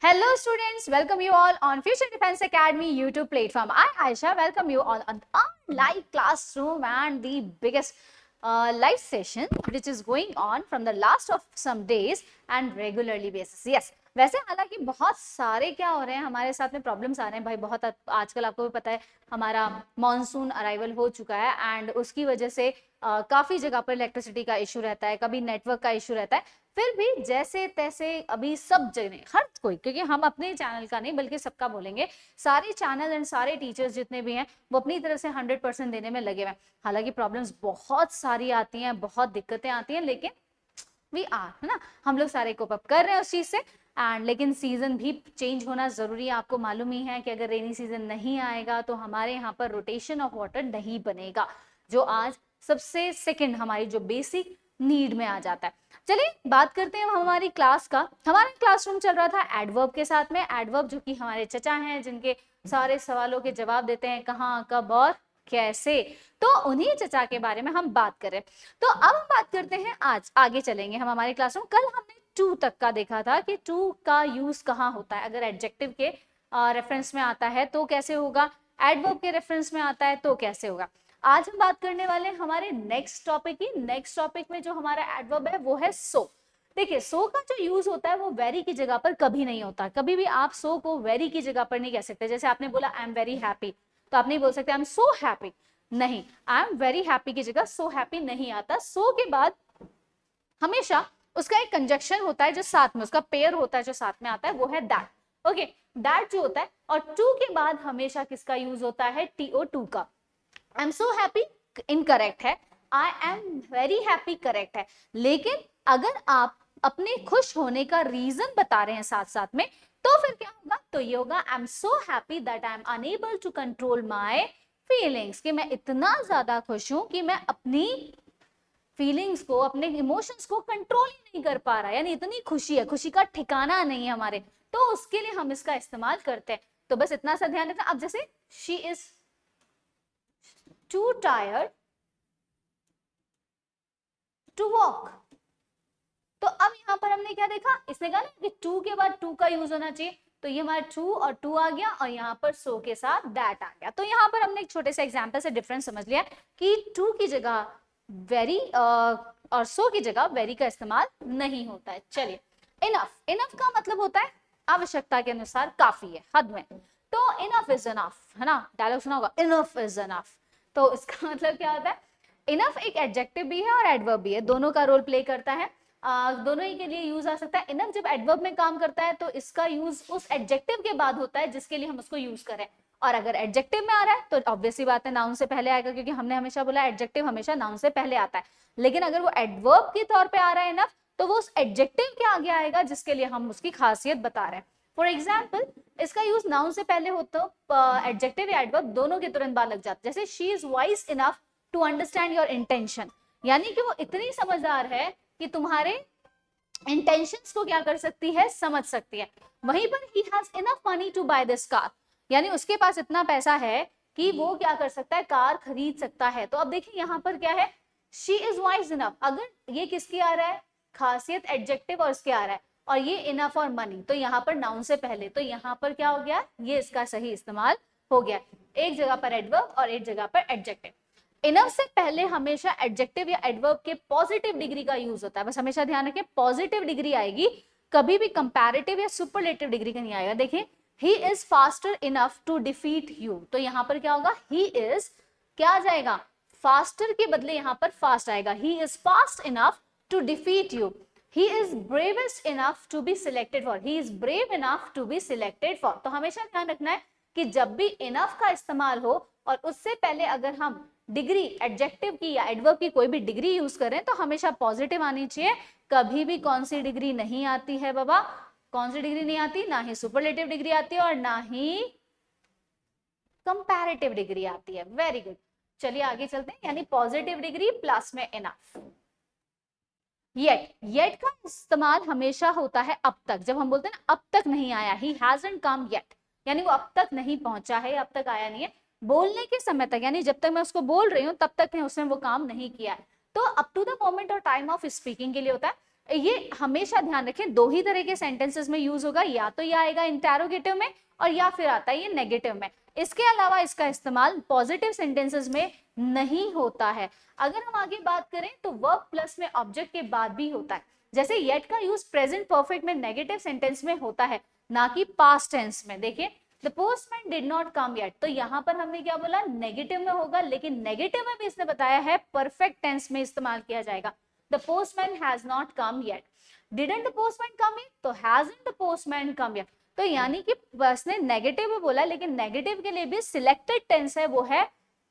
Hello students, welcome you all on Future Defense Academy YouTube platform. I Aisha welcome you all on our live classroom and the biggest live session which is going on from the last of some days and regularly basis. Yes, वैसे हालांकि बहुत सारे क्या हो रहे हैं हमारे साथ में प्रॉब्लम्स आ रहे हैं भाई बहुत आजकल आपको भी पता है हमारा मॉनसून अराइवल हो चुका है एंड उसकी वजह से काफी जगह पर इलेक्ट्रिसिटी का इशू रहता है, कभी नेटवर्क का इशू रहता है। फिर भी जैसे तैसे अभी सब जगह हर कोई, क्योंकि हम अपने चैनल का नहीं बल्कि सबका बोलेंगे, सारे चैनल एंड सारे टीचर्स जितने भी हैं वो अपनी तरफ से 100% देने में लगे हुए हैं। हालांकि प्रॉब्लम्स बहुत सारी आती हैं, बहुत दिक्कतें आती हैं, लेकिन वी आर, है ना, हम लोग सारे कोप अप कर रहे हैं उस चीज से। एंड लेकिन सीजन भी चेंज होना जरूरी है। आपको मालूम ही है कि अगर रेनी सीजन नहीं आएगा तो हमारे यहाँ पर रोटेशन ऑफ वाटर नहीं बनेगा, जो आज सबसे सेकंड हमारी जो बेसिक नीड में आ जाता है। चलिए बात करते हैं हमारी क्लास का। हमारा क्लासरूम चल रहा था एडवर्ब के साथ में। एडवर्ब जो कि हमारे चचा हैं, जिनके सारे सवालों के जवाब देते हैं कहाँ, कब और कैसे, तो उन्हीं चचा के बारे में हम बात करें। तो अब हम बात करते हैं, आज आगे चलेंगे हम हमारे क्लासरूम। कल हमने टू तक का देखा था कि टू का यूज कहाँ होता है। अगर एडजेक्टिव के रेफरेंस में आता है तो कैसे होगा, एडवर्ब के रेफरेंस में आता है तो कैसे होगा। आज हम बात करने वाले हैं हमारे नेक्स्ट टॉपिक की। नेक्स्ट टॉपिक में जो हमारा एडवर्ब है वो है सो। देखिए सो का जो यूज होता है वो वेरी की जगह पर कभी नहीं होता। कभी भी आप सो को वेरी की जगह पर नहीं कह सकते। जैसे आपने बोला आई एम वेरी हैप्पी, तो आप नहीं बोल सकते आई एम सो हैप्पी। नहीं, आई एम वेरी हैप्पी की जगह सो हैप्पी नहीं आता। सो के बाद हमेशा उसका एक कंजक्शन होता है जो साथ में, उसका पेयर होता है जो साथ में आता है, वो है दैट। ओके, दैट जो होता है। और टू के बाद हमेशा किसका यूज होता है, TO2 का। I am so happy incorrect है, I am very happy correct है। लेकिन अगर आप अपने खुश होने का रीजन बता रहे हैं साथ साथ में, तो फिर क्या होगा, तो ये होगा I am so happy that I am unable to control my feelings, कि मैं इतना ज्यादा खुश हूं कि मैं अपनी फीलिंग्स को, अपने इमोशंस को कंट्रोल ही नहीं कर पा रहा। यानी इतनी खुशी है, खुशी का ठिकाना नहीं है हमारे, तो उसके लिए हम इसका इस्तेमाल करते हैं। तो बस इतना सा ध्यान रखना। अब जैसे she is too tired to walk, तो अब यहां पर हमने क्या देखा, इसने कहा ना कि टू के बाद टू का यूज होना चाहिए, तो ये हमारा टू और टू आ गया और यहाँ पर सो के साथ दैट आ गया। तो यहाँ पर हमने एक छोटे से एग्जाम्पल से डिफरेंस समझ लिया कि टू की जगह वेरी और सो की जगह वेरी का इस्तेमाल नहीं होता है। चलिए, इनफ, इनफ का मतलब होता है आवश्यकता के अनुसार काफी है, हद में। तो इनफ इज इनफ, है ना, डायलॉग सुना होगा, इनफ इज इनफ। तो इसका मतलब क्या होता है, इनफ एक एडजेक्टिव भी है और एडवर्ब भी है, दोनों का रोल प्ले करता है। दोनों ही के लिए यूज आ सकता है। इनफ जब एडवर्ब में काम करता है तो इसका यूज उस एडजेक्टिव के बाद होता है जिसके लिए हम उसको यूज करें। और अगर एडजेक्टिव में आ रहा है तो ऑब्वियसली बात है नाउन से पहले आएगा, क्योंकि हमने हमेशा बोला एडजेक्टिव हमेशा नाउन से पहले आता है। लेकिन अगर वो एडवर्ब के तौर पे आ रहा है इनफ, तो वो उस एडजेक्टिव के आगे आएगा जिसके लिए हम उसकी खासियत बता रहे हैं। फॉर एग्जाम्पल, इसका यूज नाउन से पहले हो तो एडजेक्टिव या एडवर्ब दोनों के तुरंत बाद लग जाता है। जैसे she is wise enough to understand your intention, यानी कि वो इतनी समझदार है कि तुम्हारे इंटेंशंस को क्या कर सकती है, समझ सकती है। वहीं पर he has enough money to buy this car, यानी उसके पास इतना पैसा है कि वो क्या कर सकता है, कार खरीद सकता है। तो अब देखिए यहाँ पर क्या है, शी इज वाइज इनफ। अगर ये किसकी आ रहा है, खासियत एडजेक्टिव और इसके आ रहा है, और ये इनफ और मनी तो यहाँ पर नाउन से पहले, तो यहाँ पर क्या हो गया, ये इसका सही इस्तेमाल हो गया। एक जगह पर एडवर्ब और एक जगह पर एडजेक्टिव। इनफ से पहले हमेशा एडजेक्टिव या एडवर्ब के पॉजिटिव डिग्री का यूज होता है। बस हमेशा ध्यान रखें पॉजिटिव डिग्री आएगी, कभी भी कंपैरेटिव या सुपरलेटिव डिग्री का नहीं आएगा। देखिए he is faster enough to defeat you, तो यहां पर क्या होगा, ही इज क्या आ जाएगा, फास्टर के बदले यहां पर फास्ट आएगा। He is fast enough to defeat you. He is bravest enough to be selected for, he is brave enough to be selected for. तो हमेशा ध्यान रखना है कि जब भी इनफ का इस्तेमाल हो और उससे पहले अगर हम डिग्री एडजेक्टिव की या एडवर्ब की कोई भी डिग्री यूज करें तो हमेशा पॉजिटिव आनी चाहिए। कभी भी कौन सी डिग्री नहीं आती है बाबा, कौन सी डिग्री नहीं आती, ना ही सुपरलेटिव डिग्री आती है और ना ही कंपैरेटिव डिग्री आती है। वेरी गुड, चलिए आगे चलते हैं। यानी पॉजिटिव डिग्री प्लस में इनफ। येट, येट का इस्तेमाल हमेशा होता है अब तक, जब हम बोलते हैं ना अब तक नहीं आया, ही हैजंट कम येट, यानी वो अब तक नहीं पहुंचा है, अब तक आया नहीं है। बोलने के समय तक, यानी जब तक मैं उसको बोल रही हूँ तब तक उसने वो काम नहीं किया है। तो अप टू द मोमेंट और टाइम ऑफ स्पीकिंग के लिए होता है। ये हमेशा ध्यान रखें, दो ही तरह के सेंटेंसेस में यूज होगा, या तो ये आएगा इंटेरोगेटिव में और या फिर आता है ये नेगेटिव में। इसके अलावा इसका इस्तेमाल पॉजिटिव सेंटेंसेस में नहीं होता है। अगर हम आगे बात करें तो वर्ब प्लस में ऑब्जेक्ट के बाद भी होता है। जैसे येट का यूज प्रेजेंट परफेक्ट में नेगेटिव सेंटेंस में होता है, ना कि पास्ट टेंस में। देखिए the postman did not come yet, तो यहाँ पर हमने क्या बोला, नेगेटिव में होगा, लेकिन नेगेटिव में भी इसने बताया है परफेक्ट टेंस में इस्तेमाल किया जाएगा। The postman has not come yet, didn't the postman come yet, तो hasn't the postman come yet. तो यानी कि उसने नेगेटिव में बोला, लेकिन नेगेटिव के लिए भी सिलेक्टेड टेंस है वो है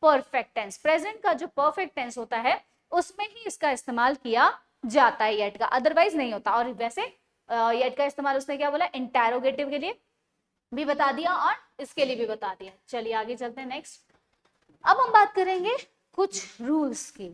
परफेक्ट टेंस। प्रेजेंट का जो परफेक्ट टेंस होता है उसमें ही इसका इस्तेमाल किया जाता है येट का, अदरवाइज नहीं होता। और वैसे येट का इस्तेमाल उसने क्या बोला, इंटेरोगेटिव के लिए भी बता दिया और इसके लिए भी बता दिया। चलिए आगे चलते हैं नेक्स्ट। अब हम बात करेंगे कुछ रूल्स की।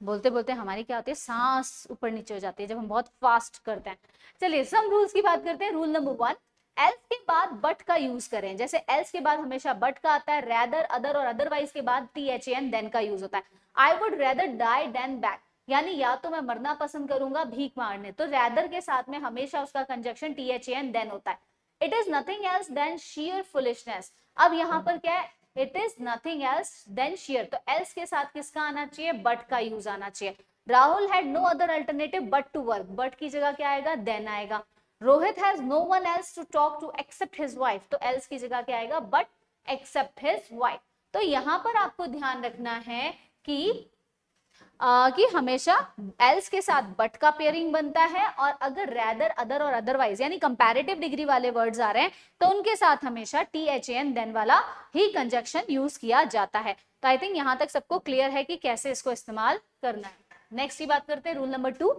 बोलते बोलते हमारी क्या होती है, सांस ऊपर नीचे हो जाती है जब हम बहुत फास्ट करते हैं। चलिए सम रूल्स की बात करते हैं। रूल नंबर 1, एल्स के बाद बट का यूज करें। जैसे एल्स के बाद हमेशा बट का आता है, रैदर, अदर और अदरवाइज के बाद THAN देन का यूज होता है। I would rather die than back, यानी या तो मैं मरना पसंद करूंगा भीख मारने, तो रैदर के साथ में हमेशा उसका कंजक्शन THAN देन होता है। It is nothing else than sheer foolishness, अब यहाँ पर क्या है, it is nothing else than sheer, तो एल्स के साथ किसका आना चाहिए, बट का यूज आना चाहिए। Rahul had no other alternative but to work, but की जगह क्या आएगा, देन आएगा। Rohit has no one else to talk to except his wife, तो एल्स की जगह क्या आएगा, बट एक्सेप्ट हिज वाइफ। तो यहाँ पर आपको ध्यान रखना है कि हमेशा एल्स के साथ बट का पेयरिंग बनता है, और अगर रैदर, अदर और अदरवाइज यानी कंपैरेटिव डिग्री वाले वर्ड्स आ रहे हैं तो उनके साथ हमेशा THAN देन वाला ही कंजक्शन यूज किया जाता है। तो आई थिंक यहाँ तक सबको क्लियर है कि कैसे इसको इस्तेमाल करना है। नेक्स्ट की बात करते हैं, रूल नंबर 2,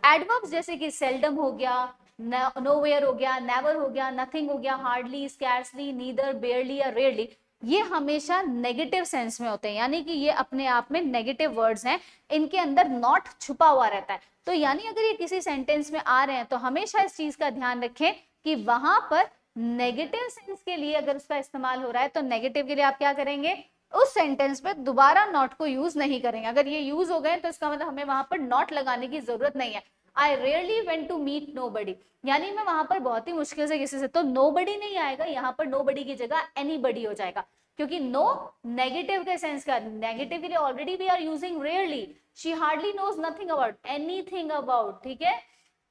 एडवर्ब्स जैसे कि सेल्डम हो गया, नोवेयर हो गया, नेवर हो गया, नथिंग हो गया, हार्डली, स्कैर्सली, नीदर, बेयरली या रेयरली, ये हमेशा नेगेटिव सेंस में होते हैं, यानी कि ये अपने आप में नेगेटिव वर्ड्स हैं, इनके अंदर नॉट छुपा हुआ रहता है। तो यानी अगर ये किसी सेंटेंस में आ रहे हैं तो हमेशा इस चीज का ध्यान रखें कि वहां पर नेगेटिव सेंस के लिए अगर उसका इस्तेमाल हो रहा है तो नेगेटिव के लिए आप क्या करेंगे, उस सेंटेंस पे दोबारा नॉट को यूज नहीं करेंगे। अगर ये यूज हो गए तो इसका मतलब हमें वहां पर नॉट लगाने की जरूरत नहीं है। I rarely went to meet nobody, यानी मैं वहां पर बहुत ही मुश्किल से किसी से, तो नोबडी नहीं आएगा, यहाँ पर नोबडी की जगह एनीबडी हो जाएगा, क्योंकि नो नेगेटिव के सेंस का, नेगेटिव के लिए already we are using rarely. She hardly knows nothing about, anything about, ठीक है।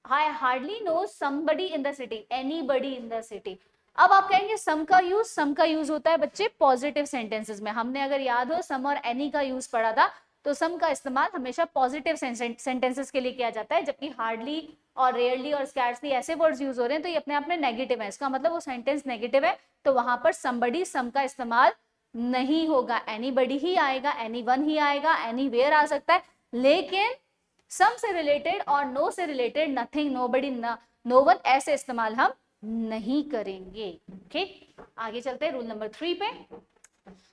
I hardly knows somebody in the city, anybody in the city. अब आप कहेंगे सम का यूज होता है बच्चे पॉजिटिव सेंटेंसेस में। हमने अगर याद हो सम और एनी का यूज पढ़ा था, तो सम का इस्तेमाल हमेशा पॉजिटिव सेंटेंसेस के लिए किया जाता है, जबकि हार्डली और रेयरली और स्कैर्सली ऐसे वर्ड्स यूज हो रहे हैं तो ये अपने आप में नेगेटिव है, इसका मतलब वो सेंटेंस नेगेटिव है, तो वहां पर समबडी, सम का इस्तेमाल नहीं होगा, एनीबडी ही आएगा, एनीवन ही आएगा, एनीवेयर आ सकता है, लेकिन सम से रिलेटेड और नो से related, nothing, nobody, no one, ऐसे इस्तेमाल हम नहीं करेंगे। ओके, आगे चलते हैं रूल नंबर 3 पे।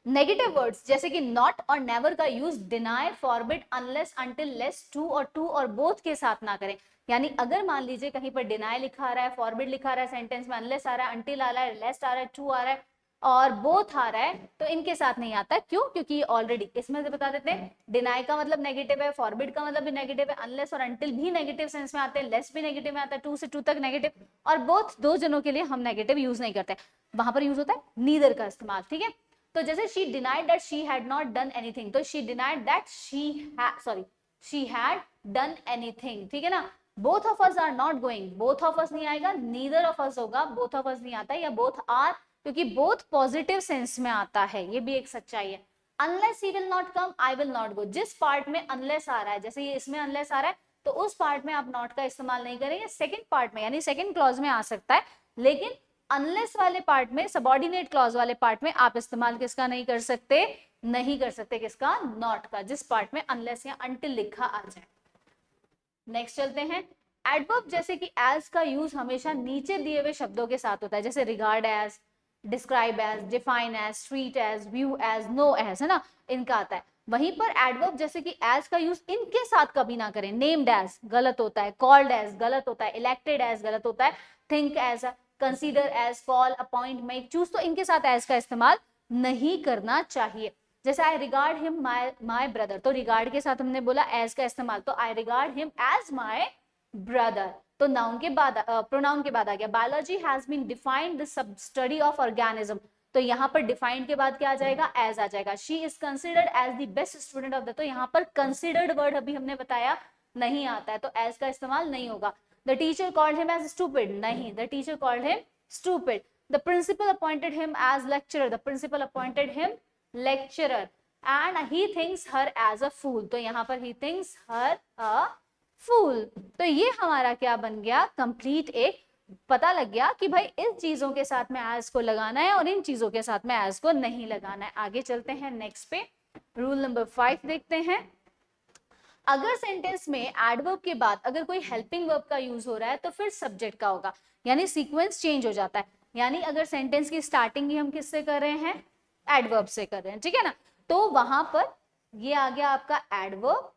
नेगेटिव वर्ड्स जैसे कि नॉट और नेवर का use deny, forbid, unless, until, lest, too और टू और बोथ के साथ ना करें। यानी अगर मान लीजिए कहीं पर डिनाई लिखा आ रहा है, फॉरबिड लिखा आ रहा है सेंटेंस में, अनलेस आ रहा है, अनटिल आ रहा है, लेस आ रहा है, टू आ रहा है और बोथ आ रहा है, तो इनके साथ नहीं आता। क्यों? क्योंकि ऑलरेडी इसमें से बता देते हैं, डिनाई का मतलब नेगेटिव है, फॉरबिड का मतलब भी नेगेटिव है, अनलेस और अनटिल भी नेगेटिव सेंस में आते हैं, लेस भी नेगेटिव में आता है, टू से टू तक नेगेटिव, और बोथ दो जनों के लिए हम नेगेटिव यूज नहीं करते, वहां पर यूज होता है नीदर का इस्तेमाल। ठीक है, तो जैसे she denied that she had not done anything, तो she denied that she had done anything. ठीक है ना, both of us are not going, both of us नहीं आएगा, नीदर ऑफ अस होगा, बोथ ऑफ अस नहीं आता है, या बोथ आर, क्योंकि बोथ पॉजिटिव सेंस में आता है, ये भी एक सच्चाई है। Unless he will not come, I will not go, जिस पार्ट में अनलेस आ रहा है, जैसे ये इसमें अनलेस आ रहा है, तो उस पार्ट में आप नॉट का इस्तेमाल नहीं करेंगे, सेकंड पार्ट में यानी सेकंड क्लॉज में आ सकता है, लेकिन अनलेस वाले पार्ट में, सबऑर्डिनेट क्लॉज वाले पार्ट में आप इस्तेमाल किसका नहीं कर सकते, नहीं कर सकते किसका, नॉट का, जिस पार्ट में अनलेस या अनटिल लिखा आ जाए। नेक्स्ट चलते हैं, एडवर्ब जैसे कि एज का यूज हमेशा नीचे दिए हुए शब्दों के साथ होता है, जैसे regard as, describe as, define as, treat as, view as, know as, है ना, इनका आता है। वहीं पर एडवर्ब जैसे कि एज का यूज इनके साथ कभी ना करें, नेम्ड एज गलत होता है, कॉल्ड एज गलत होता है, इलेक्टेड एज गलत होता है, think as, consider as, call, appoint, make, choose, तो इनके साथ एज का इस्तेमाल नहीं करना चाहिए। जैसे I regard him my brother, तो रिगार्ड के साथ हमने बोला एज का इस्तेमाल, तो I regard him as my brother, तो नाउन के बाद प्रोनाउन के बाद आ गया। Biology has been defined the sub study of organism, तो यहाँ पर डिफाइंड के बाद क्या आ जाएगा, एज आ जाएगा। She is considered as the best student of the, तो यहाँ पर कंसिडर्ड वर्ड अभी हमने बताया नहीं आता है, तो एज का इस्तेमाल नहीं होगा। The teacher called him as stupid, नहीं, the teacher called him stupid. The principal appointed him as lecturer, the principal appointed him lecturer. And he thinks her as a fool, तो यहाँ पर ही थिंक्स हर अ fool. तो ये हमारा क्या बन गया, कंप्लीट एक पता लग गया कि भाई इन चीजों के साथ में एज को लगाना है और इन चीजों के साथ में एज को नहीं लगाना है। आगे चलते हैं नेक्स्ट पे, रूल नंबर 5 देखते हैं। अगर सेंटेंस में एडवर्ब के बाद अगर कोई हेल्पिंग वर्ब का यूज हो रहा है तो फिर सब्जेक्ट का होगा, यानी सीक्वेंस चेंज हो जाता है। यानी अगर सेंटेंस की स्टार्टिंग ही हम किससे कर रहे हैं, एडवर्ब से कर रहे हैं, ठीक है ना, तो वहां पर ये आ गया आपका एडवर्ब,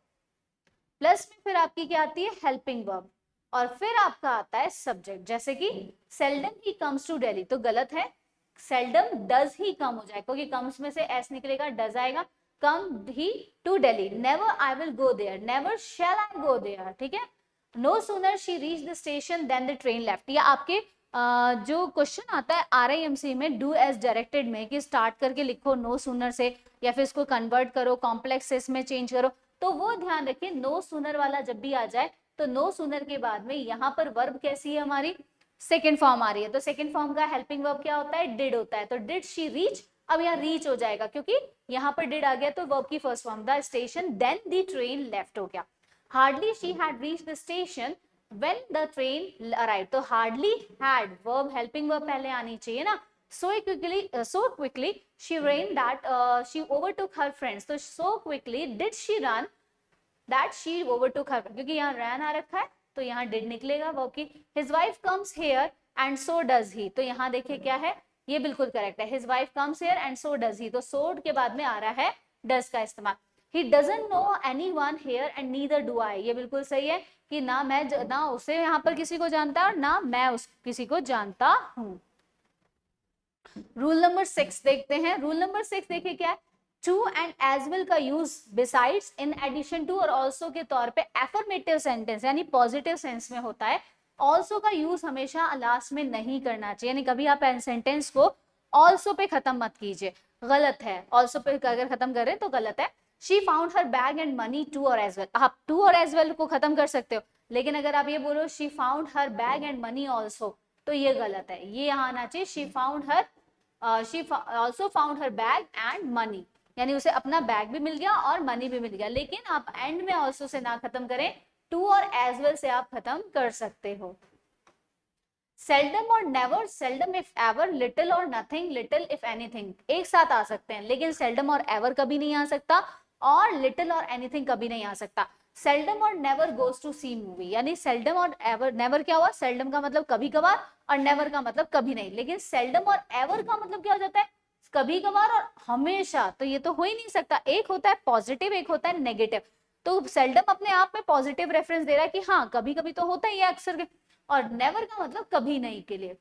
प्लस में फिर आपकी क्या आती है, हेल्पिंग वर्ब, और फिर आपका आता है सब्जेक्ट। जैसे कि seldom he comes to Delhi, तो गलत है, सेल्डम डज ही कम हो जाएगा, क्योंकि कम्स में से एस निकलेगा, डज आएगा, come he to Delhi. Never I will go there, never shall I go there, ठीक है। No sooner she reach the station then the train left, या आपके जो क्वेश्चन आता है RIMC में डू एज डायरेक्टेड में कि स्टार्ट करके लिखो नो सूनर से, या फिर इसको कन्वर्ट करो कॉम्प्लेक्स से इसमें चेंज करो, तो वो ध्यान रखिए नो सूनर वाला जब भी आ जाए तो नो सूनर के बाद में यहाँ पर वर्ब कैसी है हमारी, सेकेंड फॉर्म आ रही है, तो सेकेंड फॉर्म का हेल्पिंग वर्ब क्या होता है, डिड होता है, तो डिड शी रीच, अब यहाँ रीच हो जाएगा क्योंकि यहाँ पर डिड आ गया, तो वर्ब की first form the station then the train left हो गया। Hardly she had reach the station when the train arrived, तो hardly had verb helping verb पहले आनी चाहिए ना, so quickly she ran that she overtook her friends, तो so quickly did she run that she overtook her friends, क्योंकि यहाँ ran आ रखा है तो यहाँ did निकलेगा verb की। his wife comes here and so does he, तो यहाँ देखिए क्या है, ये बिल्कुल करेक्ट है, his wife comes here and so does he, तो so के बाद में आ रहा है does का इस्तेमाल। He doesn't know anyone here and neither do I, ये बिल्कुल सही है कि ना मैं ना उसे यहाँ पर किसी को जानता है और ना मैं उस किसी को जानता हूँ। रूल नंबर 6 देखते हैं। रूल नंबर 6 देखिए क्या है, टू एंड एज वेल का use besides, in addition to और ऑल्सो के तौर पे एफर्मेटिव सेंटेंस यानी पॉजिटिव सेंस में होता है। ऑल्सो का यूज हमेशा लास्ट में नहीं करना चाहिए, यानी कभी आप सेंटेंस को ऑल्सो पे खत्म मत कीजिए, गलत है, ऑल्सो पे अगर खत्म करें तो गलत है। She found her bag and money too और एज वेल, आप टू और एज वेल को खत्म कर सकते हो, लेकिन अगर आप ये बोलो she found her bag and money also, तो ये गलत है, ये यहाँ आना चाहिए she found her she also found her bag and money, यानी उसे अपना बैग भी मिल गया और मनी भी मिल गया, लेकिन आप एंड में ऑल्सो से ना खत्म करें, टू और एज वेल से आप खत्म कर सकते हो। सेल्डम और never, seldom if ever, little और नथिंग, लिटिल इफ एनीथिंग एक साथ आ सकते हैं, लेकिन सेल्डम और एवर कभी नहीं आ सकता और लिटिल और एनीथिंग कभी नहीं आ सकता। सेल्डम और never goes to see movie, यानी सेल्डम और एवर, नेवर क्या हुआ, सेल्डम का मतलब कभी कभार और नेवर का मतलब कभी नहीं, लेकिन सेल्डम और एवर का मतलब क्या हो जाता है, कभी कभार और हमेशा, तो ये तो हो ही नहीं सकता, एक होता है पॉजिटिव एक होता है नेगेटिव, तो सेल्डम अपने आप में पॉजिटिव रेफरेंस दे रहा है कि हाँ कभी कभी तो होता ही है अक्सर, और नेवर का मतलब कभी नहीं के लिए।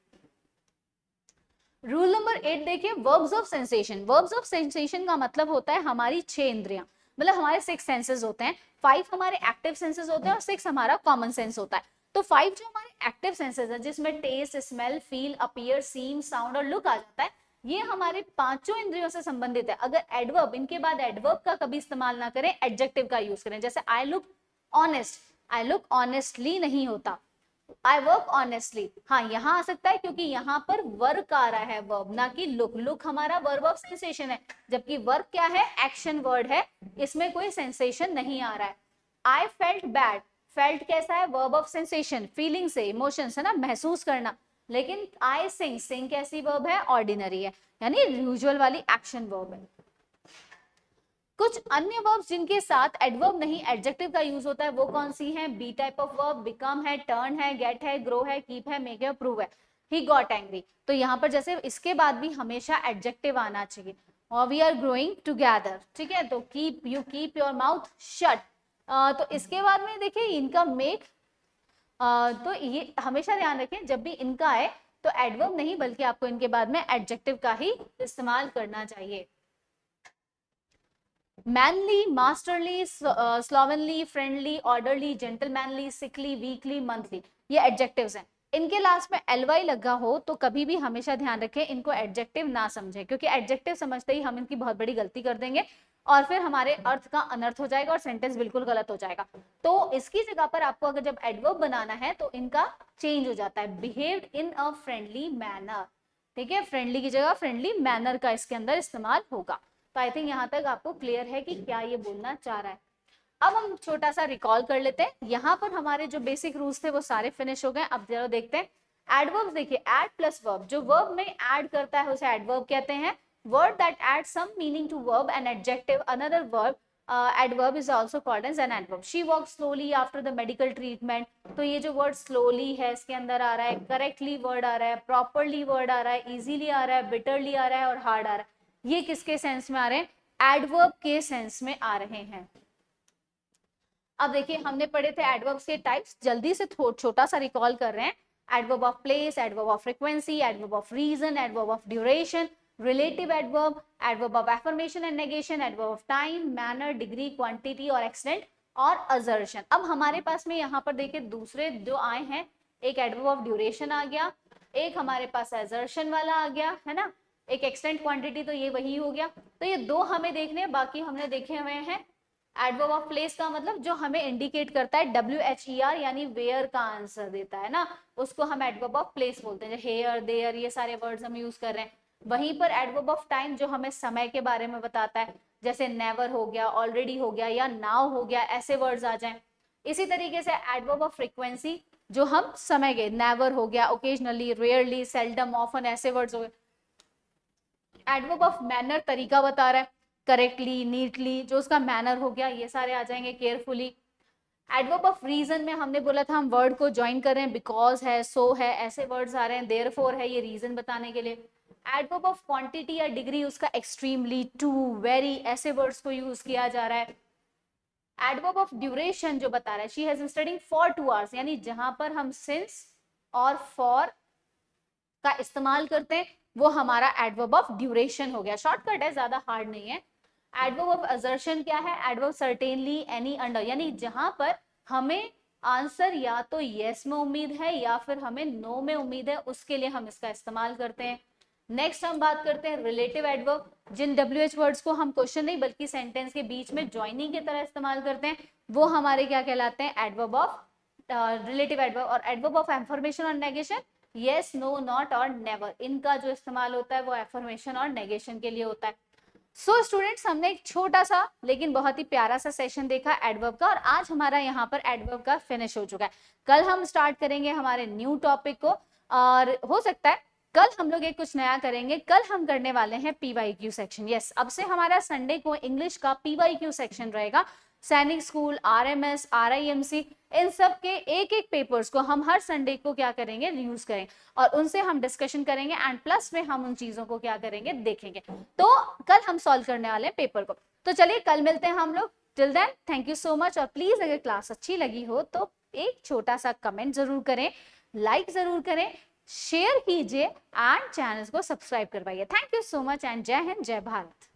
रूल नंबर 8 देखिए, verbs of sensation. Verbs of sensation का मतलब होता है हमारी 6 इंद्रियां, मतलब हमारे 6 सेंसेस होते हैं, 5 हमारे एक्टिव सेंसेस होते हैं और 6 हमारा कॉमन सेंस होता है। तो 5 जो हमारे एक्टिव सेंसेस है, जिसमें टेस्ट, स्मेल, फील, अपीयर, सीम, साउंड और लुक आ जाता है, ये हमारे पांचों इंद्रियों से संबंधित है। अगर एडवर्ब, इनके बाद एडवर्ब का कभी इस्तेमाल ना करें, एडजेक्टिव का यूज करें, जैसे I look honest, I look honestly नहीं होता, आई वर्क ऑनेस्टली, हाँ यहाँ आ सकता है क्योंकि यहाँ पर वर्क आ रहा है वर्ब, ना कि लुक। लुक हमारा वर्ब ऑफ सेंसेशन है, जबकि वर्क क्या है, एक्शन वर्ड है, इसमें कोई सेंसेशन नहीं आ रहा है। आई फेल्ट बैड, फेल्ट कैसा है, वर्ब ऑफ सेंसेशन, फीलिंग से, इमोशंस है ना, महसूस करना, लेकिन आई सिंग, सिंग कैसी वर्ब है, ऑर्डिनरी है, यानी यूजुअल वाली एक्शन वर्ब है। कुछ अन्य वर्ब्स जिनके साथ एडवर्ब नहीं एडजेक्टिव का यूज होता है वो कौन सी हैं, be type of verb, become है, टर्न है, गेट है, ग्रो है, कीप है, मेक है, प्रूव है। ही गॉट एंग्री, तो यहाँ पर जैसे इसके बाद भी हमेशा एडजेक्टिव आना चाहिए, और वी आर ग्रोइंग टुगेदर, ठीक है, तो keep, you keep your mouth shut, तो इसके बाद में देखिए इनका मेक, तो ये हमेशा ध्यान रखें जब भी इनका आए तो एडवर्ब नहीं बल्कि आपको इनके बाद में एडजेक्टिव का ही इस्तेमाल करना चाहिए। Manly, masterly, slovenly, friendly, orderly, gentlemanly, sickly, weekly, monthly, ये एडजेक्टिव्स हैं। इनके लास्ट में ly लगा हो तो कभी भी हमेशा ध्यान रखें इनको एडजेक्टिव ना समझें, क्योंकि एडजेक्टिव समझते ही हम इनकी बहुत बड़ी गलती कर देंगे और फिर हमारे अर्थ का अनर्थ हो जाएगा और सेंटेंस बिल्कुल गलत हो जाएगा। तो इसकी जगह पर आपको अगर जब एडवर्ब बनाना है तो इनका चेंज हो जाता है, behaved in a friendly manner. ठीक है, फ्रेंडली की जगह फ्रेंडली मैनर का इसके अंदर इस्तेमाल होगा। तो आई थिंक यहाँ तक आपको क्लियर है कि क्या ये बोलना चाह रहा है। अब हम छोटा सा रिकॉल कर लेते हैं। यहाँ पर हमारे जो बेसिक रूल्स थे वो सारे फिनिश हो गए। अब जरा देखते हैं एडवर्ब्स। देखिए, एड प्लस वर्ब, जो वर्ब में ऐड करता है उसे एडवर्ब कहते हैं। Word that add some meaning to verb and adjective another verb adverb is also called as an adverb. She walked slowly after the medical treatment. तो ये जो वर्ड स्लोली है इसके अंदर आ रहा है, करेक्टली वर्ड आ रहा है, प्रॉपरली वर्ड आ रहा है, इजीली आ रहा है, बिटरली आ रहा है और हार्ड आ रहा है। ये किसके सेंस में आ रहे हैं? एडवर्ब के सेंस में आ रहे हैं। अब देखिए, हमने पढ़े थे एडवर्ब्स के टाइप्स, जल्दी से छोटा सा रिकॉल कर रहे हैं। Adverb of place, adverb of frequency, adverb of reason, adverb of duration, relative adverb, adverb of affirmation and negation, adverb of time, manner, degree, quantity और एक्सटेंट और असर्शन। अब हमारे पास में यहाँ पर देखिए दूसरे जो आए हैं, एक एडवर्ब ऑफ ड्यूरेशन आ गया, एक हमारे पास असर्शन वाला आ गया है ना, एक एक्सटेंट, क्वांटिटी, तो ये वही हो गया। तो ये दो हमें देखने, बाकी हमने देखे हुए हैं। एडवर्ब ऑफ प्लेस का मतलब जो हमें इंडिकेट करता है WHER यानी वेयर का आंसर देता है ना, उसको हम एडवर्ब ऑफ प्लेस बोलते हैं। हेयर, देयर, ये सारे वर्ड्स हम यूज कर रहे हैं। वहीं पर एडवर्ब ऑफ टाइम जो हमें समय के बारे में बताता है, जैसे नेवर हो गया, ऑलरेडी हो गया या नाउ हो गया, ऐसे वर्ड्स आ जाएं। इसी तरीके से एडवर्ब ऑफ फ्रीक्वेंसी जो हम समय के, नेवर हो गया, ओकेजनली, रेयरली, सेल्डम, ऑफन, ऐसे वर्ड्स हो गए। एडवर्ब ऑफ मैनर तरीका बता रहा है, करेक्टली, नीटली, जो उसका मैनर हो गया, ये सारे आ जाएंगे, केयरफुली। एडवर्ब ऑफ रीजन में हमने बोला था हम वर्ड को ज्वाइन कर रहे हैं, बिकॉज है, सो है, ऐसे वर्ड्स आ रहे हैं, देयरफॉर है, ये रीजन बताने के लिए। एडवर्ब ऑफ क्वांटिटी या डिग्री, उसका एक्सट्रीमली, टू, वेरी, ऐसे वर्ड्स को यूज किया जा रहा है। एडवर्ब ऑफ ड्यूरेशन जो बता रहा है, she has studied for 2 hours, यानी जहां पर हम सिंस और फॉर का इस्तेमाल करते हैं वो हमारा एडवर्ब ऑफ ड्यूरेशन हो गया। शॉर्टकट है, ज्यादा हार्ड नहीं है। एडवर्ब ऑफ असर्शन क्या है? एडवर्ब सर्टेनली, एनी, अंडर, यानी जहां पर हमें आंसर या तो यस में उम्मीद है या फिर हमें नो में उम्मीद है, उसके लिए हम इसका इस्तेमाल करते हैं। नेक्स्ट हम बात करते हैं रिलेटिव एडवर्ब, जिन WH वर्ड्स को हम क्वेश्चन नहीं बल्कि सेंटेंस के बीच में ज्वाइनिंग की तरह इस्तेमाल करते हैं, वो हमारे क्या कहलाते हैं? Adverb of relative adverb. और एडवर्ब ऑफ एफर्मेशन और नेगेशन, यस, नो, नॉट और नेवर, इनका जो इस्तेमाल होता है वो एफर्मेशन और नेगेशन के लिए होता है। सो स्टूडेंट्स, हमने एक छोटा सा लेकिन बहुत ही प्यारा सा सेशन देखा एडवर्ब का, और आज हमारा यहाँ पर एडवर्ब का फिनिश हो चुका है। कल हम स्टार्ट करेंगे हमारे न्यू टॉपिक को, और हो सकता है कल हम लोग एक कुछ नया करेंगे। कल हम करने वाले हैं PYQ सेक्शन। यस, अब से हमारा संडे को इंग्लिश का PYQ सेक्शन रहेगा। सैनिक स्कूल, RMS, RIMC, इन सब के एक एक पेपर्स को हम हर संडे को क्या करेंगे? यूज करेंगे और उनसे हम डिस्कशन करेंगे, एंड प्लस में हम उन चीजों को क्या करेंगे? देखेंगे। तो कल हम सॉल्व करने वाले हैं पेपर को। तो चलिए कल मिलते हैं हम लोग। Till then thank you so much, और प्लीज अगर क्लास अच्छी लगी हो तो एक छोटा सा कमेंट जरूर करें, लाइक जरूर करें, शेयर कीजिए एंड चैनल को सब्सक्राइब करवाइए। Thank you so much and जय हिंद, जय भारत।